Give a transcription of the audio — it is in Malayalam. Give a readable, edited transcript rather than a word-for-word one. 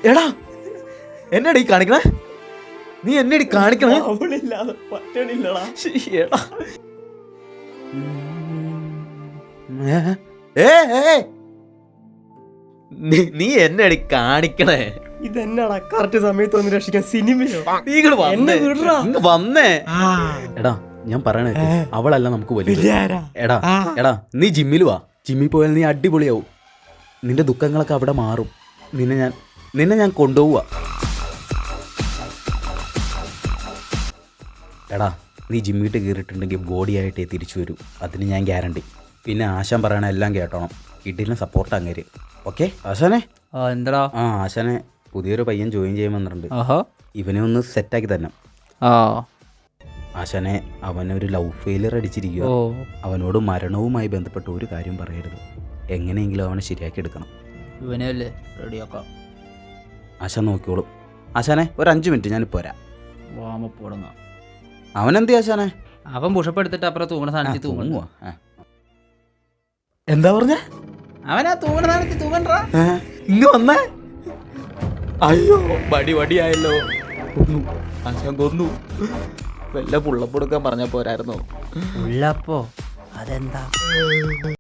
എടാ എന്നടി കാണിക്കണേ, നീ എന്നടി കാണിക്കണേ. അവളില്ലാതെ പറ്റണില്ലടാ. എടാ നീ എന്നടി കാണിക്കണേ. ഇതെന്നാടാ കറക്റ്റ് സമയത്ത് ഒന്ന് രക്ഷിക്കാൻ സിനിമയോ? നീ ഇങ്ങട് എന്നെ വിടറാ. വന്നേ. എടാ ഞാൻ പറയണേ, അവളല്ല നമുക്ക് വലിയ. എടാ എടാ നീ ജിമ്മിൽ വാ, ജിമ്മിൽ പോയാൽ നീ അടിപൊളിയാവും. നിന്റെ ദുഃഖങ്ങളൊക്കെ അവിടെ മാറും. നിന്നെ ഞാൻ കൊണ്ടുപോവാ. എടാ നീ ജിമ്മിട്ട് കയറിയിട്ടുണ്ടെങ്കിൽ ബോഡി ആയിട്ടേ തിരിച്ചു വരൂ, അതിന് ഞാൻ ഗ്യാരണ്ടി. പിന്നെ ആശാൻ പറയണ എല്ലാം കേട്ടോണം. കിട്ടിയില്ല സപ്പോർട്ട് അങ്ങേര്. ഓക്കെ ആശാനെ? എന്താടാ? ആശാനെ പുതിയൊരു പയ്യൻ ജോയിൻ ചെയ്യാൻ വന്നിട്ടുണ്ട്. ഇവനെ ഒന്ന് സെറ്റാക്കി തന്നെ. ആശാനെ അവനൊരു ലവ് ഫെയിലിയർ അടിച്ചിരിക്കുക. അവനോട് മരണവുമായി ബന്ധപ്പെട്ട ഒരു കാര്യം പറയരുത്. എങ്ങനെയെങ്കിലും അവനെ ശരിയാക്കി എടുക്കണം. ഇവനല്ലേ റെഡിയാക്കാം. ആശാൻ നോക്കിയോളും. ആശാനെ ഒരു 5 മിനിറ്റ് ഞാനിപ്പോൾ വരാം. വാമപ്പോടങ്ങ. അവനെന്തി ആശാനെ? അവൻ പുഷപ്പ് എടുത്തിട്ട് അപ്പുറം തൂങ്ങണ സാധനത്തിൽ തൂങ്ങുക. എന്താ പറഞ്ഞ? അവനാ തൂങ്ങണ സാധനത്തിൽ തൂങ്ങണ്ടാ. ഇങ്ങ് വന്നേ. അയ്യോ വടിയായല്ലോ. കൊന്നു, ആശാൻ കൊന്നു. വല്ല പുള്ളപ്പ് കൊടുക്കാൻ പറഞ്ഞ പോരായിരുന്നോ? ഉള്ളപ്പോ അതെന്താ?